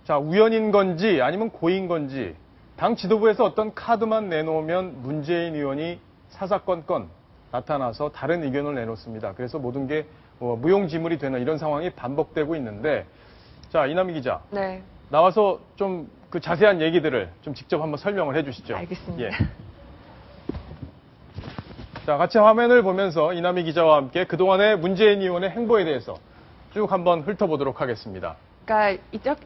자, 우연인 건지 아니면 고의인 건지 당 지도부에서 어떤 카드만 내놓으면 문재인 의원이 사사건건 나타나서 다른 의견을 내놓습니다. 그래서 모든 게 무용지물이 되는 이런 상황이 반복되고 있는데, 자, 이남희 기자. 네. 나와서 좀 그 자세한 얘기들을 좀 직접 한번 설명을 해주시죠. 알겠습니다. 예. 자, 같이 화면을 보면서 이남희 기자와 함께 그동안의 문재인 의원의 행보에 대해서 쭉 한번 훑어보도록 하겠습니다. 그러니까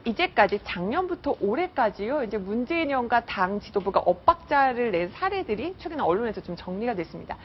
이제까지 작년부터 올해까지요. 이제 문재인 의원과 당 지도부가 엇박자를 낸 사례들이 최근에 언론에서 좀 정리가 됐습니다.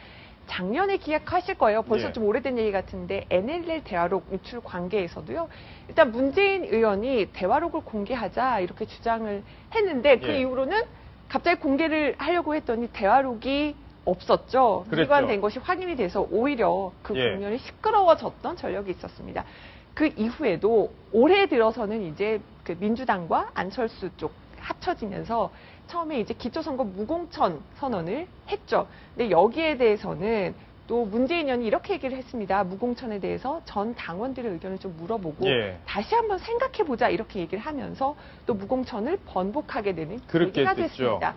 작년에 기억하실 거예요. 벌써 좀 오래된 얘기 같은데 NLL 대화록 유출 관계에서도요. 일단 문재인 의원이 대화록을 공개하자 이렇게 주장을 했는데 그 이후로는 갑자기 공개를 하려고 했더니 대화록이 없었죠. 미관된 것이 확인이 돼서 오히려 그 국면이 시끄러워졌던 전력이 있었습니다. 그 이후에도 올해 들어서는 이제 그 민주당과 안철수 쪽 합쳐지면서 처음에 이제 기초선거 무공천 선언을 했죠. 근데 여기에 대해서는 또 문재인 의원이 이렇게 얘기를 했습니다. 무공천에 대해서 전 당원들의 의견을 좀 물어보고 다시 한번 생각해보자 이렇게 얘기를 하면서 또 무공천을 번복하게 되는 계기가 됐습니다.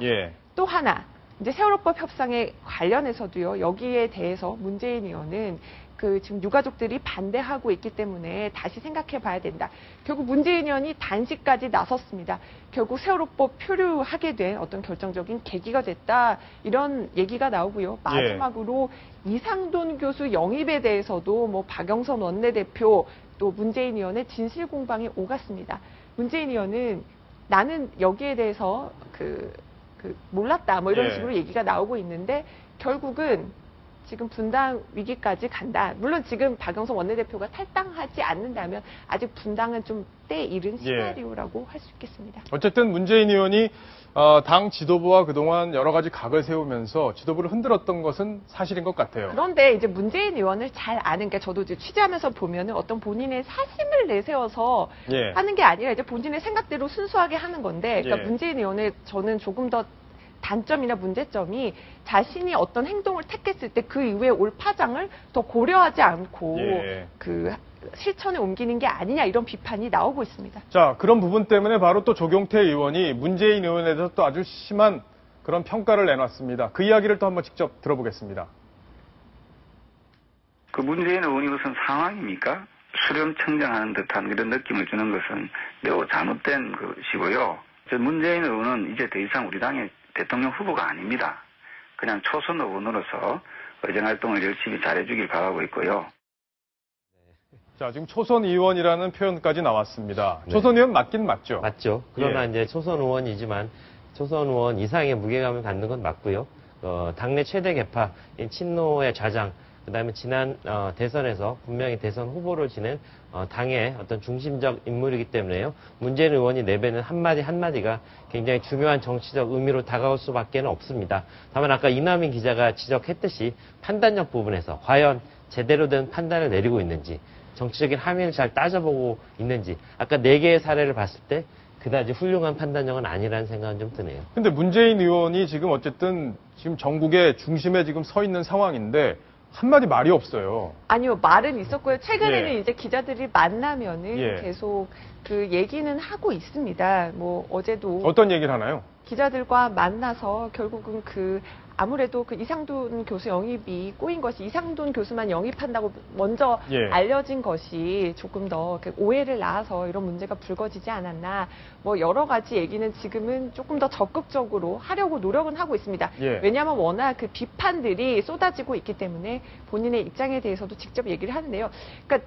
또 하나 이제 세월호법 협상에 관련해서도요. 여기에 대해서 문재인 의원은 그 지금 유가족들이 반대하고 있기 때문에 다시 생각해 봐야 된다. 결국 문재인 의원이 단식까지 나섰습니다. 결국 세월호법 표류하게 된 어떤 결정적인 계기가 됐다. 이런 얘기가 나오고요. 마지막으로 이상돈 교수 영입에 대해서도 뭐 박영선 원내대표 또 문재인 의원의 진실 공방이 오갔습니다. 문재인 의원은 나는 여기에 대해서 몰랐다. 뭐 이런 식으로 얘기가 나오고 있는데 결국은 지금 분당 위기까지 간다. 물론 지금 박영선 원내대표가 탈당하지 않는다면 아직 분당은 좀 때 이른 시나리오라고 할 수 있겠습니다. 어쨌든 문재인 의원이 당 지도부와 그동안 여러 가지 각을 세우면서 지도부를 흔들었던 것은 사실인 것 같아요. 그런데 이제 문재인 의원을 잘 아는 게 저도 이제 취재하면서 보면은 어떤 본인의 사심을 내세워서 하는 게 아니라 이제 본인의 생각대로 순수하게 하는 건데 그러니까 문재인 의원을 저는 조금 더 단점이나 문제점이 자신이 어떤 행동을 택했을 때 그 이후에 올 파장을 더 고려하지 않고 그 실천에 옮기는 게 아니냐 이런 비판이 나오고 있습니다. 자, 그런 부분 때문에 바로 또 조경태 의원이 문재인 의원에 대해서 또 아주 심한 그런 평가를 내놨습니다. 그 이야기를 또 한번 직접 들어보겠습니다. 그 문재인 의원이 무슨 상황입니까? 수렴청정하는 듯한 이런 느낌을 주는 것은 매우 잘못된 것이고요. 문재인 의원은 이제 더 이상 우리 당의 대통령 후보가 아닙니다. 그냥 초선 의원으로서 의정활동을 열심히 잘해주길 바라고 있고요. 자, 지금 초선 의원이라는 표현까지 나왔습니다. 초선 의원 맞긴 맞죠? 맞죠. 그러나 이제 초선 의원이지만 초선 의원 이상의 무게감을 갖는 건 맞고요. 당내 최대 계파, 친노의 좌장, 그다음에 지난 대선에서 분명히 대선 후보를 지낸 당의 어떤 중심적 인물이기 때문에요. 문재인 의원이 내뱉는 한마디 한마디가 굉장히 중요한 정치적 의미로 다가올 수밖에 없습니다. 다만 아까 이남희 기자가 지적했듯이 판단력 부분에서 과연 제대로 된 판단을 내리고 있는지, 정치적인 함의를 잘 따져보고 있는지, 아까 4개의 사례를 봤을 때 그다지 훌륭한 판단력은 아니라는 생각은 좀 드네요. 근데 문재인 의원이 지금 어쨌든 지금 전국의 중심에 지금 서 있는 상황인데 한마디 말이 없어요. 아니요, 말은 있었고요. 최근에는 이제 기자들이 만나면은 계속 그 얘기는 하고 있습니다. 뭐 어제도 어떤 얘기를 하나요? 기자들과 만나서 결국은 아무래도 그 이상돈 교수 영입이 꼬인 것이 이상돈 교수만 영입한다고 먼저 알려진 것이 조금 더 오해를 낳아서 이런 문제가 불거지지 않았나. 뭐 여러 가지 얘기는 지금은 조금 더 적극적으로 하려고 노력은 하고 있습니다. 왜냐하면 워낙 그 비판들이 쏟아지고 있기 때문에 본인의 입장에 대해서도 직접 얘기를 하는데요. 그러니까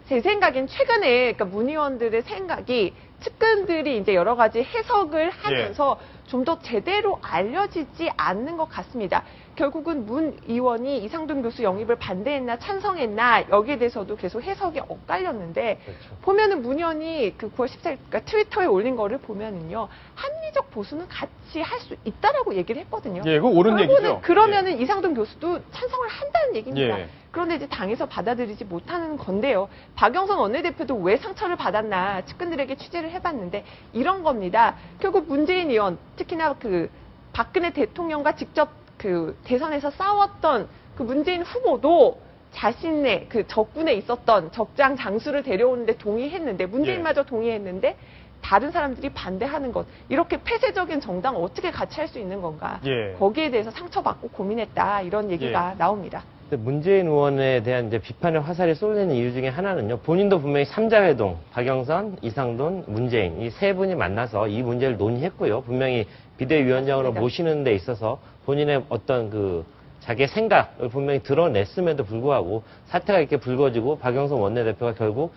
제 생각엔 최근에 그러니까 문 의원들의 생각이 측근들이 이제 여러 가지 해석을 하면서 좀 더 제대로 알려지지 않는 것 같습니다. 결국은 문 의원이 이상돈 교수 영입을 반대했나 찬성했나 여기에 대해서도 계속 해석이 엇갈렸는데 보면은 문 의원이 그 9월 14일 그러니까 트위터에 올린 거를 보면은요 합리적 보수는 같이 할 수 있다라고 얘기를 했거든요. 그거 옳은 얘기죠. 그러면은 이상돈 교수도 찬성을 한다는 얘기입니다. 그런데 이제 당에서 받아들이지 못하는 건데요. 박영선 원내대표도 왜 상처를 받았나 측근들에게 취재를 해봤는데 이런 겁니다. 결국 문재인 의원 특히나 그 박근혜 대통령과 직접 그 대선에서 싸웠던 그 문재인 후보도 자신의 그 적군에 있었던 적장 장수를 데려오는데 동의했는데 문재인마저 동의했는데 다른 사람들이 반대하는 것, 이렇게 폐쇄적인 정당 어떻게 같이 할 수 있는 건가? 예. 거기에 대해서 상처받고 고민했다 이런 얘기가 나옵니다. 근데 문재인 의원에 대한 이제 비판의 화살이 쏠리는 이유 중에 하나는요. 본인도 분명히 삼자회동, 박영선, 이상돈, 문재인 이 세 분이 만나서 이 문제를 논의했고요. 분명히 비대위원장으로 맞습니다. 모시는 데 있어서 본인의 어떤 자기의 생각을 분명히 드러냈음에도 불구하고 사태가 이렇게 불거지고 박영선 원내대표가 결국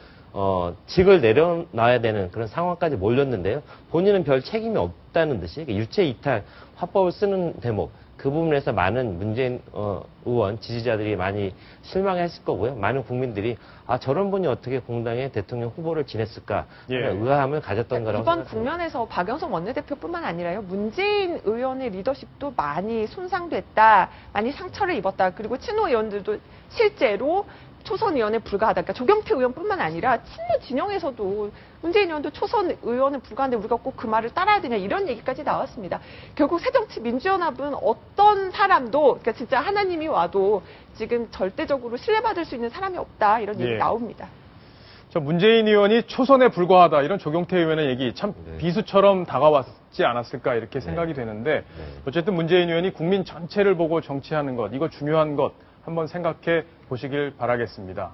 직을 내려놔야 되는 그런 상황까지 몰렸는데요. 본인은 별 책임이 없다는 듯이 유체 이탈 화법을 쓰는 대목 그 부분에서 많은 문재인 의원 지지자들이 많이 실망했을 거고요. 많은 국민들이 저런 분이 어떻게 공당의 대통령 후보를 지냈을까 하는 의아함을 가졌던 거라고 이번 생각합니다. 국면에서 박영선 원내대표뿐만 아니라요. 문재인 의원의 리더십도 많이 손상됐다. 많이 상처를 입었다. 그리고 친노 의원들도 실제로 초선 의원에 불과하다. 그러니까 조경태 의원뿐만 아니라 친노 진영에서도 문재인 의원도 초선 의원에 불과한데 우리가 꼭 그 말을 따라야 되냐 이런 얘기까지 나왔습니다. 결국 새정치민주연합은 어떤 사람도 그러니까 진짜 하나님이 와도 지금 절대적으로 신뢰받을 수 있는 사람이 없다 이런 얘기 나옵니다. 문재인 의원이 초선에 불과하다 이런 조경태 의원의 얘기 참 비수처럼 다가왔지 않았을까 이렇게 생각이 되는데 어쨌든 문재인 의원이 국민 전체를 보고 정치하는 것 이거 중요한 것 한번 생각해 보시길 바라겠습니다.